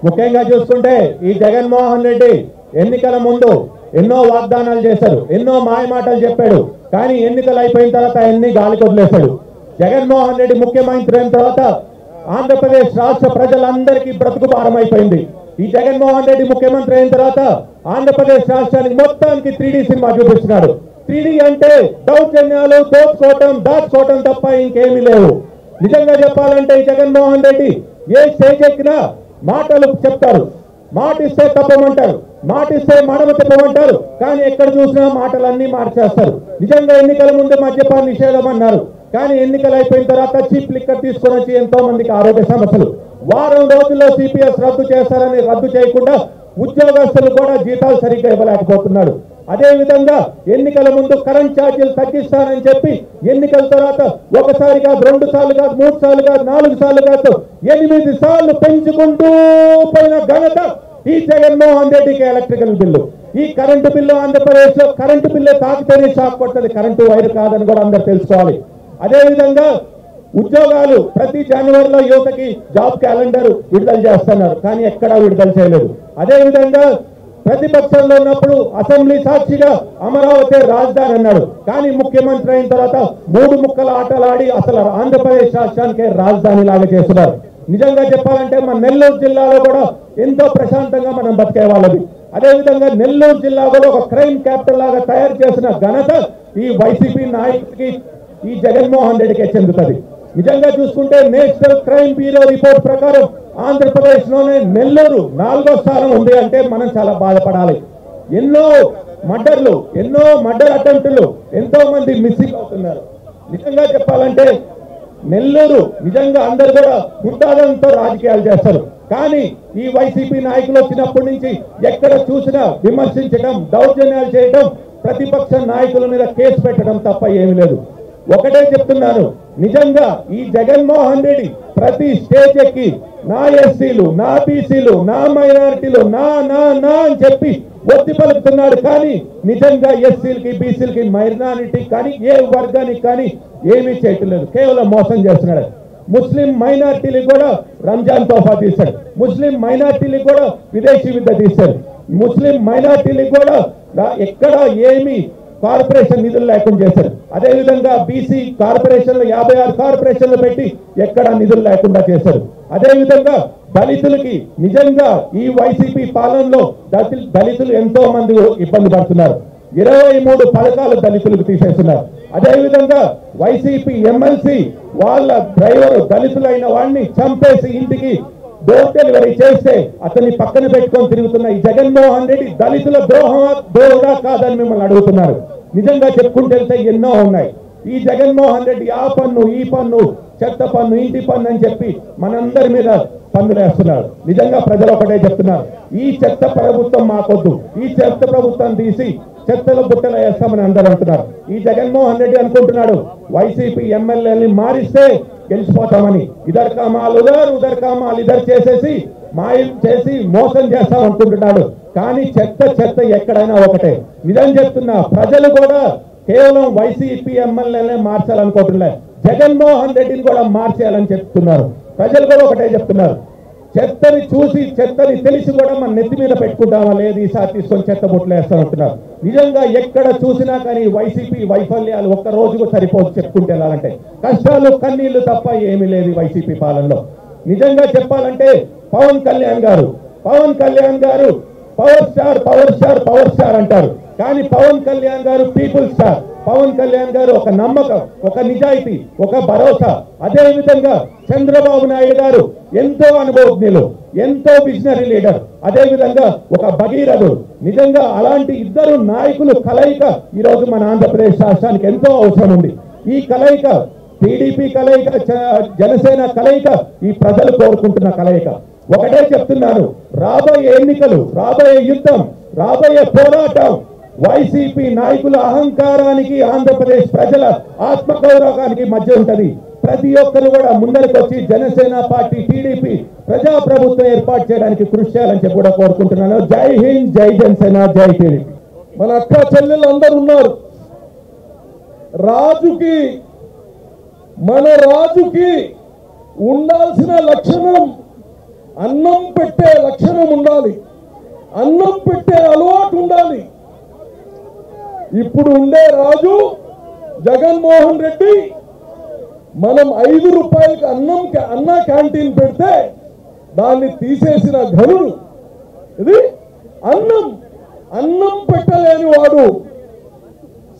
ముఖ్యంగా చూసుకుంటే ఈ జగన్మోహన్ రెడ్డి ఎన్నికల ముందు ఎన్నో వాగ్దానాలు చేశారు, ఎన్నో మాయమాటలు చెప్పాడు. కానీ ఎన్నికలు అయిపోయిన తర్వాత అన్ని గాలికి వదిలేశాడు. జగన్మోహన్ రెడ్డి ముఖ్యమంత్రి అయిన తర్వాత ఆంధ్రప్రదేశ్ రాష్ట్ర ప్రజలందరికీ బ్రతుకు భారం అయిపోయింది. ఈ జగన్మోహన్ రెడ్డి ముఖ్యమంత్రి అయిన తర్వాత ఆంధ్రప్రదేశ్ రాష్ట్రానికి మొత్తానికి 3D సినిమా చూపిస్తున్నాడు. 3D అంటే దౌర్జన్యాలు, దోచుకోవటం, దాచుకోవటం తప్ప ఇంకేమీ లేవు. నిజంగా చెప్పాలంటే ఈ జగన్మోహన్ రెడ్డి ఏ స్టేజ్ ఎక్కినా మాటలు చెప్తారు, మాటిస్తే తప్పమంటారు, మాటిస్తే మడమ తిప్పమంటారు. కానీ ఎక్కడ చూసినా మాటలన్నీ మార్చేస్తారు. నిజంగా ఎన్నికల ముందు మద్యపాన నిషేధం అన్నారు, కానీ ఎన్నికలు అయిపోయిన తర్వాత చీప్ లిక్కర్ తీసుకొని వచ్చి ఎంతో మందికి ఆరోగ్య సమస్యలు. వారం రోజుల్లో సిపిఎస్ రద్దు చేస్తారని రద్దు చేయకుండా ఉద్యోగస్తులు కూడా జీతాలు సరిగ్గా ఇవ్వలేకపోతున్నాడు. అదే విధంగా ఎన్నికల ముందు కరెంట్ ఛార్జీలు తగ్గిస్తానని చెప్పి ఎన్నికల తర్వాత ఒకసారి కాదు, 2 సార్లు కాదు, 3 సార్లు కాదు, 4 సార్లు కాదు, 8 సార్లు పెంచుకుంటూ పోయిన ఘనత ఈ జగన్మోహన్ రెడ్డికి. ఎలక్ట్రికల్ బిల్లు, ఈ కరెంటు బిల్లు ఆంధ్రప్రదేశ్ లో కరెంటు బిల్లు తాకితేనే షాక్ కొడుతుంది, కరెంటు వైర్ కాదని కూడా అందరూ తెలుసుకోవాలి. అదే విధంగా ఉద్యోగాలు ప్రతి జనవరిలో యువతకి జాబ్ క్యాలెండర్ విడుదల చేస్తున్నారు, కానీ ఎక్కడా విడుదల చేయలేదు. అదే విధంగా ప్రతిపక్షంలో ఉన్నప్పుడు అసెంబ్లీ సాక్షిగా అమరావతి రాజధాని అన్నాడు, కానీ ముఖ్యమంత్రి అయిన తర్వాత 3 ముక్కల ఆటలాడి అసలు ఆంధ్రప్రదేశ్ రాష్ట్రానికే రాజధాని లాగా చేస్తున్నారు. నిజంగా చెప్పాలంటే మన నెల్లూరు జిల్లాలో కూడా ఎంతో ప్రశాంతంగా మనం బతికే వాళ్ళది. అదేవిధంగా నెల్లూరు జిల్లా కూడా ఒక క్రైమ్ క్యాపిటల్ లాగా తయారు చేసిన ఘనత ఈ వైసీపీ నాయకుడికి, ఈ జగన్మోహన్ రెడ్డికే చెందుతుంది. నిజంగా చూసుకుంటే నేషనల్ క్రైమ్ బ్యూరో రిపోర్ట్ ప్రకారం ఆంధ్రప్రదేశ్ లోనే నెల్లూరు 4వ స్థానం ఉంది అంటే మనం చాలా బాధపడాలి. ఎన్నో మర్డర్ అటెంప్టులు, ఎంతో మంది మిస్సింగ్ అవుతున్నారు. నిజంగా చెప్పాలంటే నెల్లూరు నిజంగా అందరు కూడా ముట్టాదంతో రాజకీయాలు చేస్తారు, కానీ ఈ వైసీపీ నాయకులు వచ్చినప్పటి నుంచి ఎక్కడ చూసినా విమర్శించడం, దౌర్జన్యాలు చేయడం, ప్రతిపక్ష నాయకుల మీద కేసు పెట్టడం తప్ప ఏమీ లేదు. ఒకటే చెప్తున్నాను, నిజంగా ఈ జగన్మోహన్ రెడ్డి ప్రతి స్టేజ్ ఎక్కి నా ఎస్సీలు, నా బీసీలు, నా మైనారిటీలు, నా నా నా అని చెప్పి ఒత్తి పలుకుతున్నాడు. కానీ నిజంగా ఎస్సీలకి, బీసీలకి, మైనారిటీ కానీ ఏ వర్గానికి కానీ ఏమీ చేయట్లేదు, కేవలం మోసం చేస్తున్నాడు. ముస్లిం మైనారిటీలకు కూడా రంజాన్ తోఫా తీశాడు, ముస్లిం మైనారిటీలకు కూడా విదేశీ విద్య తీశాడు, ముస్లిం మైనారిటీలకు కూడా ఎక్కడ ఏమి కార్పొరేషన్ నిధులు లేకుండా చేశారు. అదేవిధంగా బీసీ కార్పొరేషన్లు 56 కార్పొరేషన్లు పెట్టి ఎక్కడ నిధులు లేకుండా చేశారు. అదేవిధంగా దళితులకి నిజంగా ఈ వైసీపీ పాలనలో దళితులు ఎంతో మంది ఇబ్బంది పడుతున్నారు. 23 పథకాలు దళితులకు తీసేస్తున్నారు. అదేవిధంగా వైసీపీ ఎమ్మెల్సీ వాళ్ళ డ్రైవర్ దళితులైన వాడిని చంపేసి ఇంటికి డోర్ డెలివరీ చేస్తే అతన్ని పక్కన పెట్టుకొని తిరుగుతున్న ఈ జగన్మోహన్ రెడ్డి దళితుల ద్రోహుడా కాదని మిమ్మల్ని అడుగుతున్నారు. నిజంగా చెప్పుకుంటే ఎన్నో ఉన్నాయి. ఈ జగన్మోహన్ రెడ్డి ఆ పన్ను, ఈ పన్ను, చెత్త పన్ను, ఇంటి పన్ను అని చెప్పి మనందరి మీద పన్నులు వేస్తున్నారు. నిజంగా ప్రజలు ఒకటే చెప్తున్నారు, ఈ చెత్త ప్రభుత్వం మాకొద్దు, ఈ చెత్త ప్రభుత్వం తీసి చెత్తల బుట్టలు వేస్తామని అందరూ అంటున్నారు. ఈ జగన్మోహన్ రెడ్డి అనుకుంటున్నాడు వైసీపీ ఎమ్మెల్యేని మారిస్తే గెలిచిపోతామని. ఇదర్ కామాల్ ఉదర్, ఉదర్ కామాల్ ఇదర్ చేసేసి మాయం చేసి మోసం చేస్తాం అనుకుంటున్నాడు. కానీ చెత్త ఎక్కడైనా ఒకటే. నిజం చెప్తున్నా, ప్రజలు కూడా కేవలం వైసీపీ ఎమ్మెల్యేనే మార్చాలనుకుంటున్నారు, జగన్మోహన్ రెడ్డిని కూడా మార్చేయాలని చెప్తున్నారు. ప్రజలు కూడా ఒకటే చెప్తున్నారు, చెత్తని చూసి చెత్తని తెలిసి కూడా మన నెత్తి మీద పెట్టుకుంటామా, లేదు ఈసారి తీసుకొని చెత్త బుట్టలు వేస్తామంటున్నారు. నిజంగా ఎక్కడ చూసినా కానీ వైసీపీ వైఫల్యాలు ఒక్క రోజుకు సరిపోదు చెప్పుకుంటే. ఎలాగంటే కష్టాలు, కన్నీళ్లు తప్ప ఏమీ లేదు వైసీపీ పాలనలో. నిజంగా చెప్పాలంటే పవన్ కళ్యాణ్ గారు పవర్ స్టార్ అంటారు, కానీ పవన్ కళ్యాణ్ గారు పీపుల్ స్టార్. పవన్ కళ్యాణ్ గారు ఒక నమ్మకం, ఒక నిజాయితీ, ఒక భరోసా. అదే విధంగా చంద్రబాబు నాయుడు గారు ఎంతో అనుభవజ్ఞులు, ఎంతో విజనరీ లీడర్, అదే విధంగా ఒక భగీరథుడు. నిజంగా అలాంటి ఇద్దరు నాయకులు కలయిక ఈరోజు మన ఆంధ్రప్రదేశ్ రాష్ట్రానికి ఎంతో అవసరం ఉంది. ఈ కలయిక టీడీపీ కలయిక, జనసేన కలయిక, ఈ ప్రజలు కోరుకుంటున్న కలయిక. ఒకటే చెప్తున్నాను, రాబోయే ఎన్నికలు, రాబోయే యుద్ధం, రాబోయే పోరాటం వైసీపీ నాయకుల అహంకారానికి, ఆంధ్రప్రదేశ్ ప్రజల ఆత్మగౌరవానికి మధ్య ఉంటది. ప్రతి ఒక్కరు కూడా ముందరికి వచ్చి జనసేన పార్టీ, టీడీపీ ప్రజాప్రభుత్వం ఏర్పాటు చేయడానికి కృషి చేయాలని చెప్పి కూడా కోరుకుంటున్నాను. జై హింద్, జై జనసేన, జై టీడీపీ. మన అక్క చెల్లెలు అందరూ ఉన్నారు. మన రాజుకి ఉండాల్సిన లక్షణం అన్నం పెట్టే లక్షణం ఉండాలి, అన్నం పెట్టే అలవాటు ఉండాలి. ఇప్పుడు ఉండే రాజు జగన్మోహన్ రెడ్డి మనం 5 రూపాయలకి అన్న క్యాంటీన్ పెడితే దాన్ని తీసేసిన ఘనుడు. ఇది అన్నం పెట్టలేని వాడు.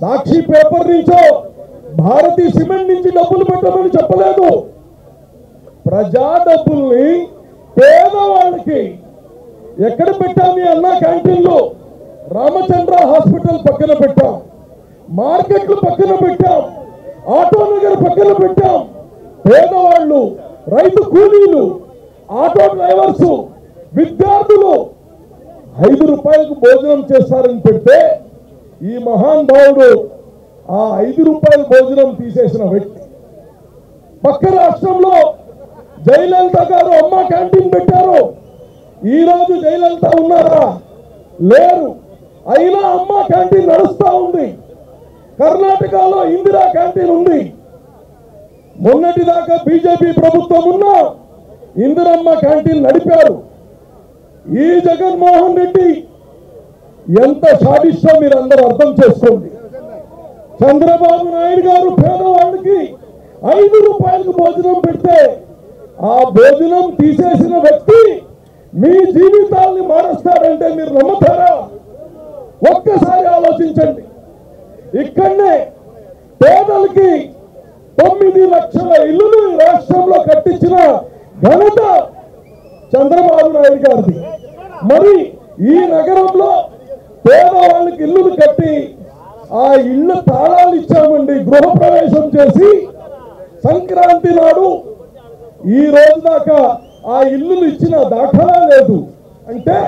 సాక్షి పేపర్ నుంచో భారతీ సిమెంట్ నుంచి డబ్బులు పెట్టమని చెప్పలేదు. ప్రజా డబ్బుల్ని పేదవాళ్ళకి ఎక్కడ పెట్టాము? అన్న క్యాంటీన్లో రామచంద్ర హాస్పిటల్ పక్కన పెట్టాం, మార్కెట్లు పక్కన పెట్టాం, ఆటో నగర్ పక్కన పెట్టాం. పేదవాళ్ళు, రైతు కూలీలు, ఆటో డ్రైవర్స్, విద్యార్థులు 5 రూపాయలకు భోజనం చేస్తారని పెడితే ఈ మహానుభావుడు ఆ 5 రూపాయల భోజనం తీసేసిన వ్యక్తి. పక్క రాష్ట్రంలో జయలలిత గారు అమ్మ క్యాంటీన్ పెట్టారు. ఈ రోజు జయలలిత ఉన్నారా? లేరు. అయినా అమ్మ క్యాంటీన్ నడుస్తా ఉంది. కర్ణాటకలో ఇందిరా క్యాంటీన్ ఉంది. మొన్నటిదాకా బీజేపీ ప్రభుత్వం ఉన్నా ఇందిరమ్మ క్యాంటీన్ నడిపారు. ఈ జగన్మోహన్ రెడ్డి ఎంత సాధిష్టో మీరు అందరూ అర్థం చేసుకోండి. చంద్రబాబు నాయుడు గారు పేదవాళ్ళకి 5 రూపాయలకు భోజనం పెడితే ఆ భోజనం తీసేసిన వ్యక్తి మీ జీవితాల్ని మారుస్తాడంటే మీరు నమ్ముతారా? ఒక్కసారి ఆలోచించండి. ఇక్కడనే పేదలకి 9 లక్షల ఇల్లులు రాష్ట్రంలో కట్టించిన ఘనత చంద్రబాబు నాయుడు గారిది. మరి ఈ నగరంలో పేదవాళ్ళకి ఇల్లులు కట్టి ఆ ఇళ్ల తాళాలు ఇచ్చామండి. గృహప్రవేశం చేసి సంక్రాంతి నాడు ఈ రోజు దాకా ఆ ఇల్లులు ఇచ్చిన దాఖలా లేదు. అంటే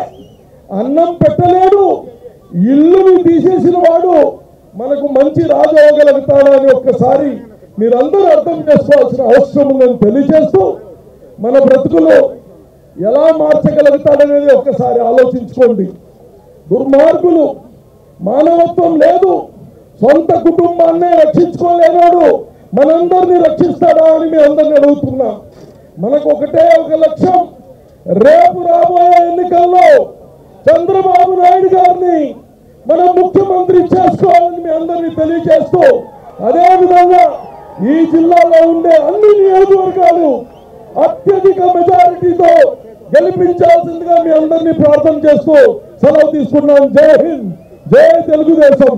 అన్నం పెట్టలేడు, ఇల్లుని తీసేసిన వాడు మనకు మంచి రాజు అవ్వగలుగుతాడా అని ఒక్కసారి మీరందరూ అర్థం చేసుకోవాల్సిన అవసరం ఉందని తెలియజేస్తూ, మన బ్రతుకులు ఎలా మార్చగలుగుతాడనేది ఒక్కసారి ఆలోచించుకోండి. దుర్మార్గులు, మానవత్వం లేదు, సొంత కుటుంబాన్నే రక్షించుకోలేనాడు మనందరినీ రక్షిస్తాడా అని మీ అందరిని అడుగుతున్నా. మనకు ఒకటే ఒక లక్ష్యం, రేపు రాబోయే ఎన్నికల్లో చంద్రబాబు నాయుడు గారిని మనం ముఖ్యమంత్రి చేసుకోవాలని మీ అందరినీ తెలియజేస్తూ, అదేవిధంగా ఈ జిల్లాలో ఉండే అన్ని నియోజకవర్గాలు అత్యధిక మెజారిటీతో గెలిపించాల్సిందిగా మీ అందరినీ ప్రార్థన చేస్తూ సెలవు తీసుకున్నాం. జై హింద్, జై తెలుగుదేశం.